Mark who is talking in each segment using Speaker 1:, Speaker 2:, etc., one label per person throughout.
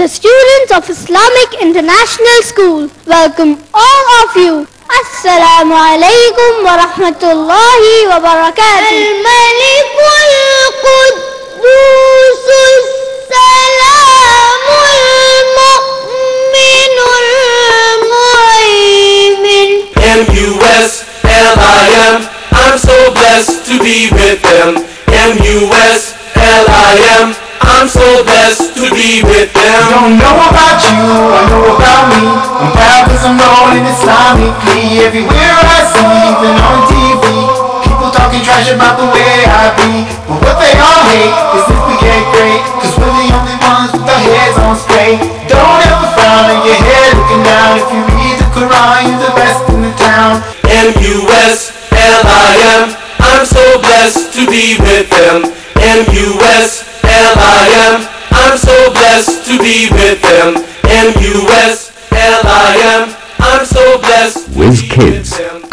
Speaker 1: students of Islamic International School welcome all of you. Assalamu alaikum wa rahmatullahi wa barakatuh. Al-Malikul Quddusus Salamul Mu'minul Mu'min.
Speaker 2: M-U-S-L-I-M, I'm so blessed to be with them. M-U-S-L-I-M, I'm so blessed to be with them.
Speaker 3: Don't know about you, I know about me. I'm proud cause I'm rolling Islamically. Everywhere I see, even on TV, people talking trash about the way I be. But what they all hate is if we get great, cause we're the only ones with our heads on straight. Don't ever frown on your head looking down. If you read the Quran, you're the best in the town.
Speaker 2: M-U-S-L-I-M, I'm so blessed to be with them. M-U-S-L-I-M, I'm so blessed to be with them. M-U-S-L-I-M, I'm so blessed to
Speaker 4: Wiz
Speaker 2: be
Speaker 4: Kids
Speaker 2: with them.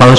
Speaker 4: 5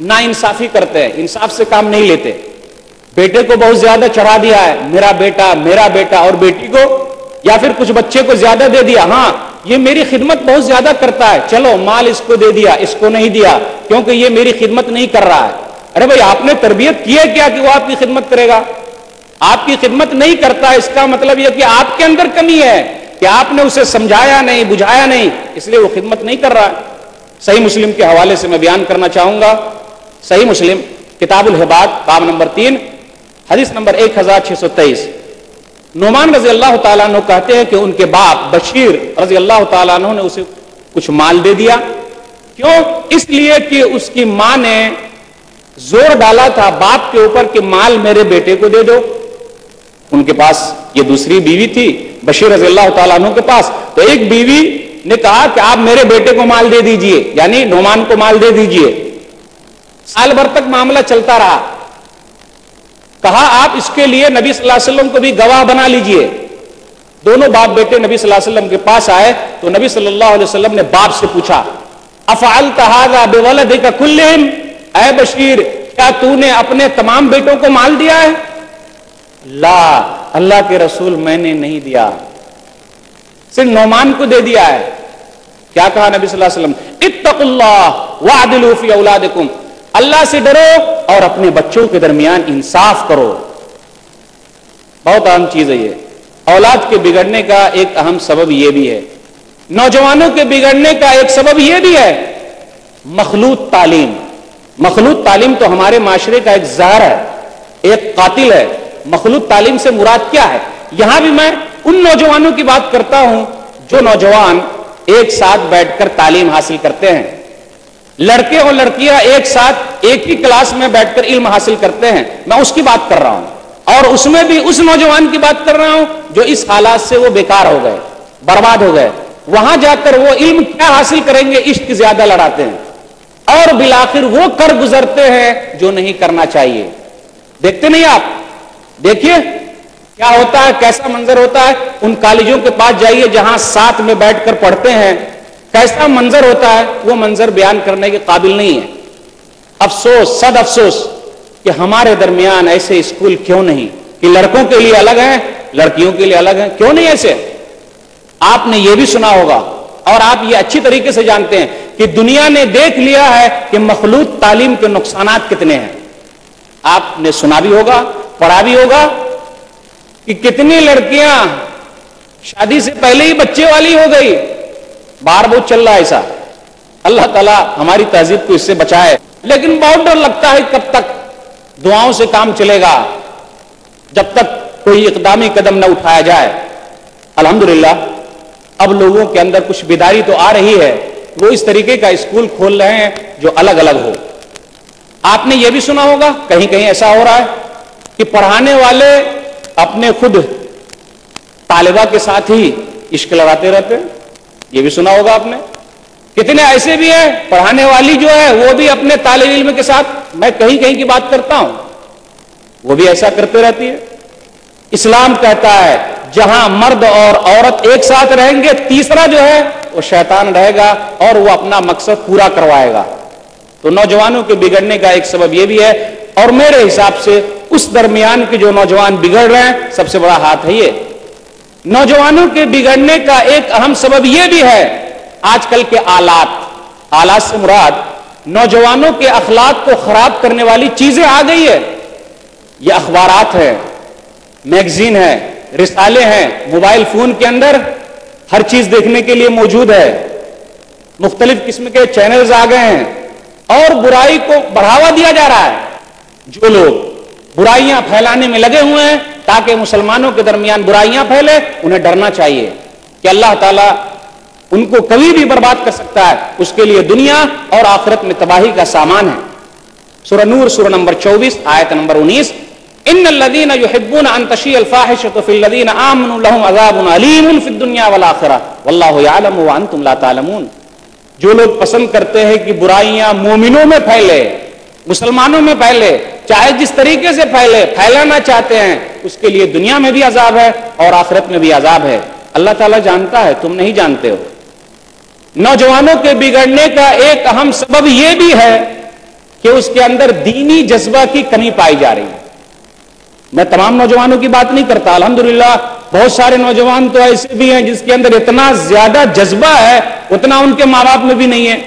Speaker 5: نا انصافی کرتے ہیں, انصاف سے کام نہیں لیتے. بیٹے کو بہت زیادہ چڑھا دیا ہے, میرا بیٹا, اور بیٹی کو یا پھر کچھ بچے کو زیادہ دے دیا, ہاں یہ میری خدمت بہت زیادہ کرتا ہے, چلو مال اس کو دے دیا, اس کو نہیں دیا کیونکہ یہ میری خدمت نہیں کر رہا ہے. ارے بھائی آپ نے تربیت کی ہے کیا کہ وہ آپ کی خدمت کرے گا؟ آپ کی خدمت نہیں کرتا, اس کا مطلب یہ کہ آپ کے اندر کمی ہے کہ آپ نے اسے سمجھایا نہیں, بجھایا نہیں, اس لیے وہ خدمت نہیں کر رہا ہے. صحیح مسلم کے حوالے سے میں بیان کرنا چاہوں گا. صحیح مسلم کتاب الہبات باب نمبر 3 حدیث نمبر 1623. نعمان رضی اللہ تعالیٰ عنہ کہتے ہیں کہ ان کے باپ بشیر رضی اللہ تعالیٰ عنہ نے اسے کچھ مال دے دیا. کیوں؟ اس لیے کہ اس کی ماں نے زور ڈالا تھا باپ کے اوپر کہ مال میرے بیٹے کو دے دو. ان کے پاس یہ دوسری بیوی تھی بشیر رضی اللہ تعالیٰ عنہ کے پاس, تو ایک بیوی نے کہا کہ آپ میرے بیٹے کو مال دے دیجئے, یعنی نعمان کو مال دے دیجئے. سال بھر تک معاملہ چلتا رہا. کہا آپ اس کے لیے نبی صلی اللہ علیہ وسلم کو بھی گواہ بنا لیجئے. دونوں باپ بیٹے نبی صلی اللہ علیہ وسلم کے پاس آئے تو نبی صلی اللہ علیہ وسلم نے باپ سے پوچھا, افعلت ھذا بولدک کلہم, اے بشیر کیا تو نے اپنے تمام بیٹوں کو مال دیا ہے؟ لا, اللہ کے رسول میں نے نہیں دیا, صرف نعمان کو دے دیا ہے. کیا کہا نبی صلی اللہ علیہ وسلم؟ اتقوا اللہ واعدلوا فی اولادکم, اللہ سے ڈرو اور اپنے بچوں کے درمیان انصاف کرو. بہت اہم چیز ہے یہ. اولاد کے بگڑنے کا ایک اہم سبب یہ بھی ہے, نوجوانوں کے بگڑنے کا ایک سبب یہ بھی ہے مخلوط تعلیم. مخلوط تعلیم تو ہمارے معاشرے کا ایک زہر ہے, ایک قاتل ہے. مخلوط تعلیم سے مراد کیا ہے؟ یہاں بھی میں ان نوجوانوں کی بات کرتا ہوں جو نوجوان ایک ساتھ بیٹھ کر تعلیم حاصل کرتے ہیں. لڑکے اور لڑکیاں ایک ساتھ ایک ہی کلاس میں بیٹھ کر علم حاصل کرتے ہیں, میں اس کی بات کر رہا ہوں. اور اس میں بھی اس نوجوان کی بات کر رہا ہوں جو اس حالات سے وہ بیکار ہو گئے, برباد ہو گئے. وہاں جا کر وہ علم کیا حاصل کریں گے؟ عشق زیادہ لڑاتے ہیں اور بالآخر وہ کر گزرتے ہیں جو نہیں کرنا چاہیے. دیکھتے نہیں آپ؟ دیکھیے کیا ہوتا ہے, کیسا منظر ہوتا ہے. ان کالجوں کے پاس جائیے جہاں ساتھ میں بیٹھ کر پڑھتے ہیں, کیسا منظر ہوتا ہے. وہ منظر بیان کرنے کے قابل نہیں ہے. افسوس, صد افسوس کہ ہمارے درمیان ایسے اسکول کیوں نہیں کہ لڑکوں کے لیے الگ ہیں, لڑکیوں کے لیے الگ ہیں. کیوں نہیں ایسے؟ آپ نے یہ بھی سنا ہوگا اور آپ یہ اچھی طریقے سے جانتے ہیں کہ دنیا نے دیکھ لیا ہے کہ مخلوط تعلیم کے نقصانات کتنے ہیں. آپ نے سنا بھی ہوگا, پڑھا بھی ہوگا کہ کتنی لڑکیاں شادی سے پہلے ہی بچے والی ہو گئی. باہر بہت چل رہا ہے ایسا. اللہ تعالیٰ ہماری تہذیب کو اس سے بچائے. لیکن بہت ڈر لگتا ہے کب تک دعاؤں سے کام چلے گا, جب تک کوئی اقدامی قدم نہ اٹھایا جائے. الحمدللہ اب لوگوں کے اندر کچھ بیداری تو آ رہی ہے, وہ اس طریقے کا اسکول کھول رہے ہیں جو الگ الگ ہو. آپ نے یہ بھی سنا ہوگا کہیں کہیں ایسا ہو رہا ہے کہ پڑھانے والے اپنے خود طالبہ کے ساتھ ہی عشق لڑاتے رہتے ہیں. یہ بھی سنا ہوگا آپ نے. کتنے ایسے بھی ہیں پڑھانے والی جو ہے وہ بھی اپنے طالب علم کے ساتھ, میں کہیں کہیں کی بات کرتا ہوں, وہ بھی ایسا کرتے رہتی ہے. اسلام کہتا ہے جہاں مرد اور عورت ایک ساتھ رہیں گے, تیسرا جو ہے وہ شیطان رہے گا اور وہ اپنا مقصد پورا کروائے گا. تو نوجوانوں کے بگڑنے کا ایک سبب یہ بھی ہے, اور میرے حساب سے اس درمیان کے جو نوجوان بگڑ رہے ہیں سب سے بڑا ہاتھ ہے یہ. نوجوانوں کے بگڑنے کا ایک اہم سبب یہ بھی ہے آج کل کے آلات سے مراد نوجوانوں کے اخلاق کو خراب کرنے والی چیزیں آ گئی ہے. یہ اخبارات ہیں, میگزین ہے, رسالے ہیں, موبائل فون کے اندر ہر چیز دیکھنے کے لیے موجود ہے. مختلف قسم کے چینلز آ گئے ہیں اور برائی کو بڑھاوا دیا جا رہا ہے. جو لوگ برائیاں پھیلانے میں لگے ہوئے ہیں تاکہ مسلمانوں کے درمیان برائیاں پھیلے, انہیں ڈرنا چاہیے کہ اللہ تعالیٰ ان کو کبھی بھی برباد کر سکتا ہے. اس کے لیے دنیا اور آخرت میں تباہی کا سامان ہے. سورہ نور سورہ نمبر 24 آیت نمبر 19, ان الذين يحبون ان تشيع الفاحشة في الذين آمنوا لهم عذاب أليم في الدنيا والآخرة والله يعلم وأنتم لا تعلمون. جو لوگ پسند کرتے ہیں کہ برائیاں مومنوں میں پھیلے, مسلمانوں میں پھیلے, چاہے جس طریقے سے پھیلانا چاہتے ہیں, اس کے لیے دنیا میں بھی عذاب ہے اور آخرت میں بھی عذاب ہے. اللہ تعالیٰ جانتا ہے, تم نہیں جانتے ہو. نوجوانوں کے بگڑنے کا ایک اہم سبب یہ بھی ہے کہ اس کے اندر دینی جذبہ کی کمی پائی جا رہی ہے. میں تمام نوجوانوں کی بات نہیں کرتا، الحمدللہ بہت سارے نوجوان تو ایسے بھی ہیں جس کے اندر اتنا زیادہ جذبہ ہے اتنا ان کے ماں باپ میں بھی نہیں ہے.